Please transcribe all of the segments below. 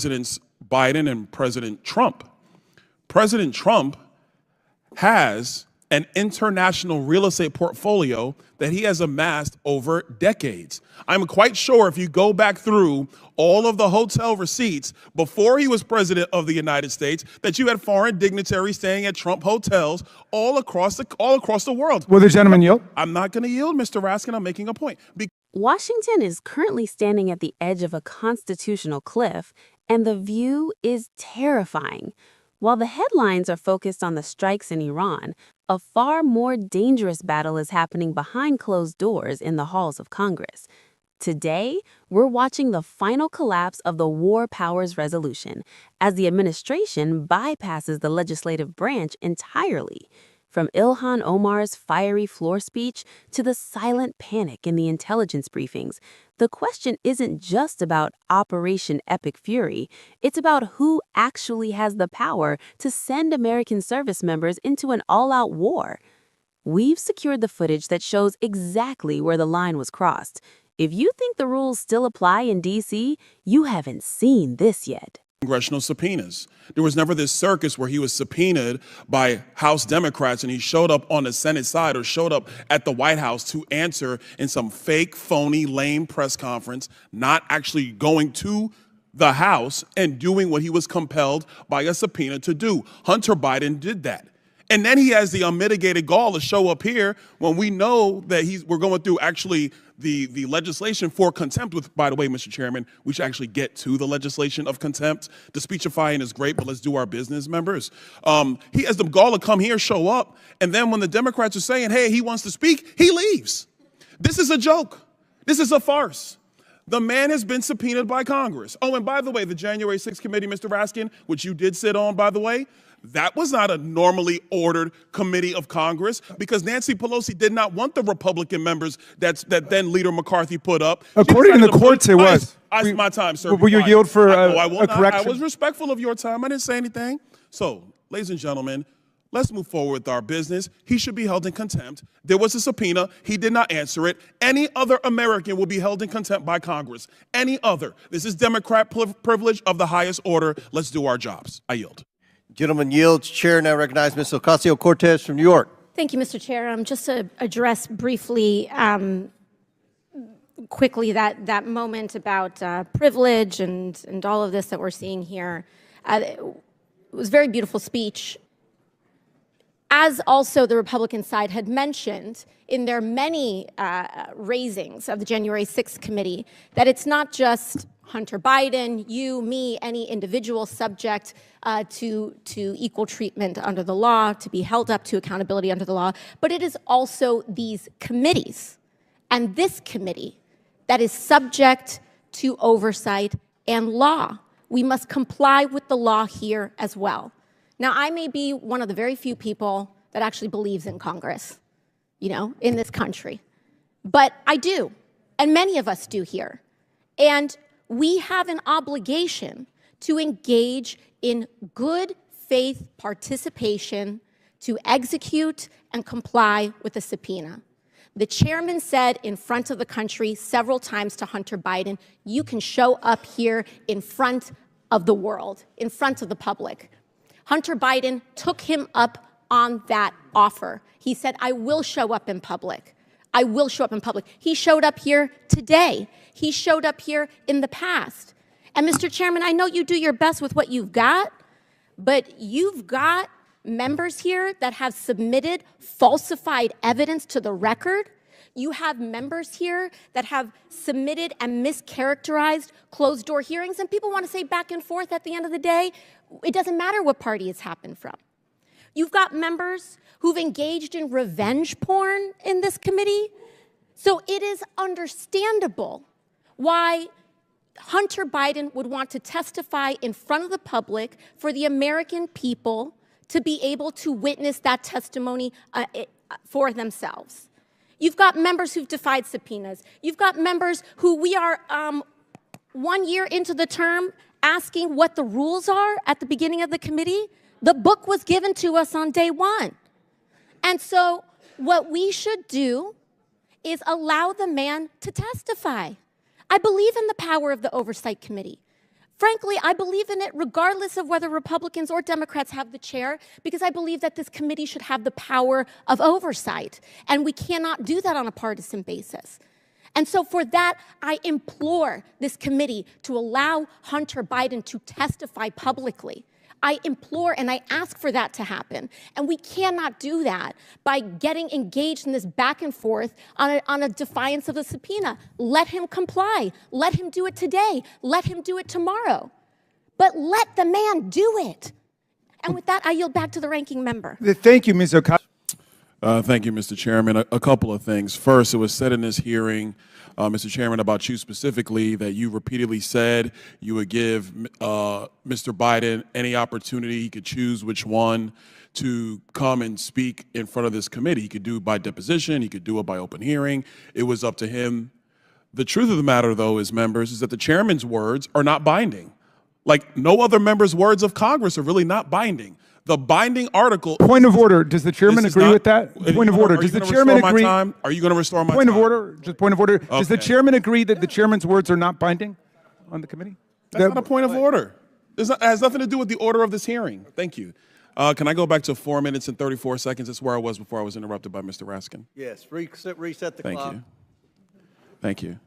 Presidents Biden and President Trump. President Trump has an international real estate portfolio that he has amassed over decades. I'm quite sure if you go back through all of the hotel receipts before he was president of the United States, that you had foreign dignitaries staying at Trump hotels all across the world. Will the gentleman yield? I'm not going to yield, Mr. Raskin. I'm making a point. Washington is currently standing at the edge of a constitutional cliff, and the view is terrifying. While the headlines are focused on the strikes in Iran, a far more dangerous battle is happening behind closed doors in the halls of Congress. Today, we're watching the final collapse of the War Powers Resolution as the administration bypasses the legislative branch entirely. From Ilhan Omar's fiery floor speech to the silent panic in the intelligence briefings, the question isn't just about Operation Epic Fury, it's about who actually has the power to send American service members into an all-out war. We've secured the footage that shows exactly where the line was crossed. If you think the rules still apply in D.C., you haven't seen this yet. Congressional subpoenas. There was never this circus where he was subpoenaed by House Democrats and he showed up on the Senate side or showed up at the White House to answer in some fake, phony, lame press conference, not actually going to the House and doing what he was compelled by a subpoena to do. Hunter Biden did that. And then he has the unmitigated gall to show up here when we know that we're going through actually the legislation for contempt with, by the way, Mr. Chairman, we should actually get to the legislation of contempt. The speechifying is great, but let's do our business, members. He has the gall to come here, show up, and then when the Democrats are saying, hey, he wants to speak, he leaves. This is a joke. This is a farce. The man has been subpoenaed by Congress. Oh, and by the way, the January 6th committee, Mr. Raskin, which you did sit on, by the way, that was not a normally ordered committee of Congress because Nancy Pelosi did not want the Republican members that then Leader McCarthy put up. According to the courts, it was. My time, sir. Will you yield for a correction? I was respectful of your time. I didn't say anything. So, ladies and gentlemen, let's move forward with our business. He should be held in contempt. There was a subpoena. He did not answer it. Any other American will be held in contempt by Congress. Any other. This is Democrat privilege of the highest order. Let's do our jobs. I yield. Gentleman yields. Chair now recognizes Ms. Ocasio-Cortez from New York. Thank you, Mr. Chair. Just to address briefly, quickly, that moment about privilege and all of this that we're seeing here. It was a very beautiful speech. As also the Republican side had mentioned in their many raisings of the January 6th committee, that it's not just Hunter Biden, you, me, any individual subject to equal treatment under the law, to be held up to accountability under the law, but it is also these committees and this committee that is subject to oversight and law. We must comply with the law here as well. Now, I may be one of the very few people that actually believes in Congress, in this country, but I do, and many of us do here. And we have an obligation to engage in good faith participation to execute and comply with the subpoena. The chairman said in front of the country several times to Hunter Biden, you can show up here in front of the world, in front of the public. Hunter Biden took him up on that offer. He said, I will show up in public. I will show up in public. He showed up here today. He showed up here in the past. And Mr. Chairman, I know you do your best with what you've got, but you've got members here that have submitted falsified evidence to the record. You have members here that have submitted and mischaracterized closed-door hearings, and people want to say back and forth at the end of the day, it doesn't matter what party it's happened from. You've got members who've engaged in revenge porn in this committee. So it is understandable why Hunter Biden would want to testify in front of the public for the American people to be able to witness that testimony for themselves. You've got members who've defied subpoenas. You've got members who we are 1 year into the term asking what the rules are at the beginning of the committee. The book was given to us on day one. And so what we should do is allow the man to testify. I believe in the power of the Oversight Committee. Frankly, I believe in it regardless of whether Republicans or Democrats have the chair, because I believe that this committee should have the power of oversight. And we cannot do that on a partisan basis. And so for that, I implore this committee to allow Hunter Biden to testify publicly. I implore and I ask for that to happen. And we cannot do that by getting engaged in this back and forth on a defiance of the subpoena. Let him comply. Let him do it today. Let him do it tomorrow. But let the man do it. And with that, I yield back to the ranking member. Thank you, Ms. Ocasio. Thank you, Mr. Chairman. A couple of things. First, it was said in this hearing, Mr. Chairman, about you specifically, that you repeatedly said you would give Mr. Biden any opportunity. He could choose which one to come and speak in front of this committee. He could do it by deposition. He could do it by open hearing. It was up to him. The truth of the matter, though, is, members, is that the chairman's words are not binding. Like, no other member's words of Congress are really not binding. The binding article. Point of order. Does the chairman agree with that? Point of order. Does the chairman agree? Are you going to restore my time? Point of order. Just point of order. Okay. Does the chairman agree that the chairman's words are not binding on the committee? That's not a point of order. It has nothing to do with the order of this hearing. Thank you. Can I go back to 4 minutes and 34 seconds? That's where I was before I was interrupted by Mr. Raskin. Yes, reset the Thank clock. you. Thank you.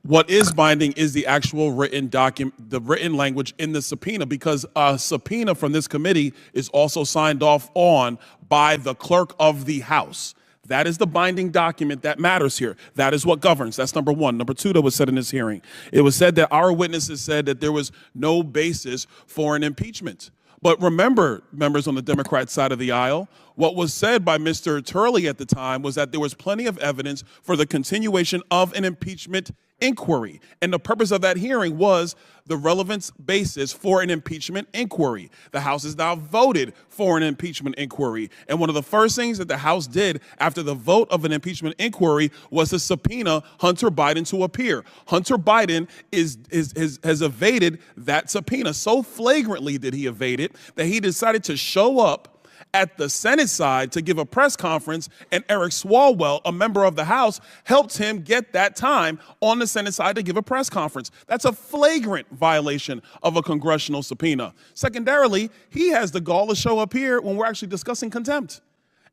What is binding is the actual written document, the written language in the subpoena, because a subpoena from this committee is also signed off on by the clerk of the House. That is the binding document that matters here. That is what governs. That's number one. Number two, that was said in this hearing. It was said that our witnesses said that there was no basis for an impeachment. But remember, members on the Democrat side of the aisle, what was said by Mr. Turley at the time was that there was plenty of evidence for the continuation of an impeachment inquiry. And the purpose of that hearing was the relevance basis for an impeachment inquiry. The House has now voted for an impeachment inquiry. And one of the first things that the House did after the vote of an impeachment inquiry was to subpoena Hunter Biden to appear. Hunter Biden has evaded that subpoena. So flagrantly did he evade it that he decided to show up at the Senate side to give a press conference, and Eric Swalwell, a member of the House, helped him get that time on the Senate side to give a press conference. That's a flagrant violation of a congressional subpoena. Secondarily, he has the gall to show up here when we're actually discussing contempt.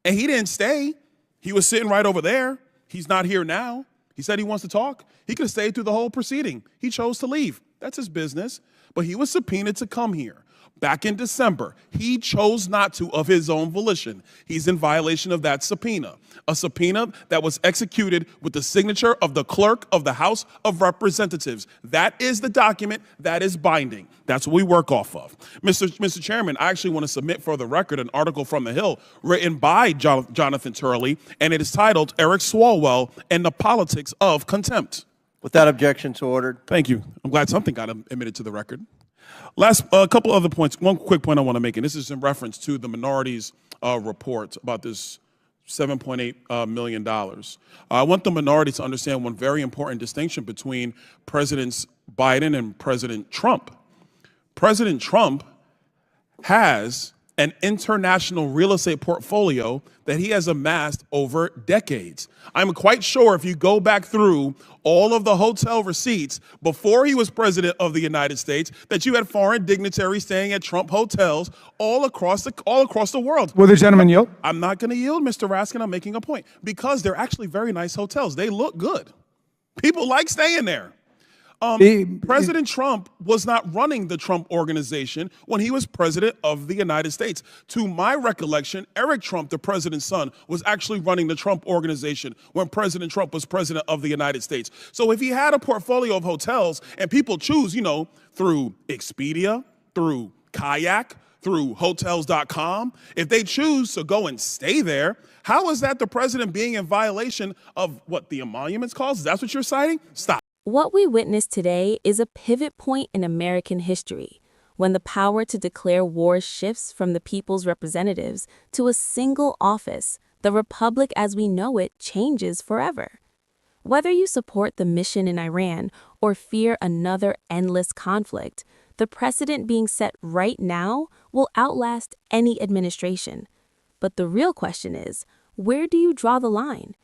And he didn't stay. He was sitting right over there. He's not here now. He said he wants to talk. He could have stayed through the whole proceeding. He chose to leave. That's his business. But he was subpoenaed to come here. Back in December, he chose not to of his own volition. He's in violation of that subpoena, a subpoena that was executed with the signature of the clerk of the House of Representatives. That is the document that is binding. That's what we work off of. Mr. Chairman, I actually want to submit for the record an article from The Hill written by Jonathan Turley, and it is titled Eric Swalwell and the Politics of Contempt. Without objection, so ordered. Thank you. I'm glad something got admitted to the record. Last, a couple other points. One quick point I want to make, and this is in reference to the minority's report about this $7.8 million. I want the minority to understand one very important distinction between Presidents Biden and President Trump. President Trump has an international real estate portfolio that he has amassed over decades. I'm quite sure if you go back through all of the hotel receipts before he was president of the United States, that you had foreign dignitaries staying at Trump hotels all across the world. Will the gentleman yield? I'm not going to yield, Mr. Raskin. I'm making a point because they're actually very nice hotels. They look good. People like staying there. President Trump was not running the Trump Organization when he was president of the United States. To my recollection, Eric Trump, the president's son, was actually running the Trump Organization when President Trump was president of the United States. So if he had a portfolio of hotels and people choose, through Expedia, through Kayak, through Hotels.com, if they choose to go and stay there, how is that the president being in violation of what the emoluments clause? Is that what you're citing? Stop. What we witness today is a pivot point in American history, when the power to declare war shifts from the people's representatives to a single office. The republic as we know it changes forever. Whether you support the mission in Iran or fear another endless conflict, the precedent being set right now will outlast any administration. But the real question is, where do you draw the line?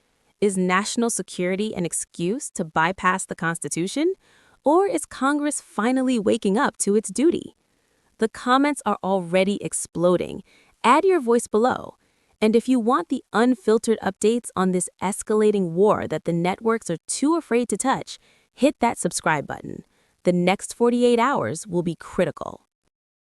Is national security an excuse to bypass the Constitution? Or is Congress finally waking up to its duty? The comments are already exploding. Add your voice below. And if you want the unfiltered updates on this escalating war that the networks are too afraid to touch, hit that subscribe button. The next 48 hours will be critical.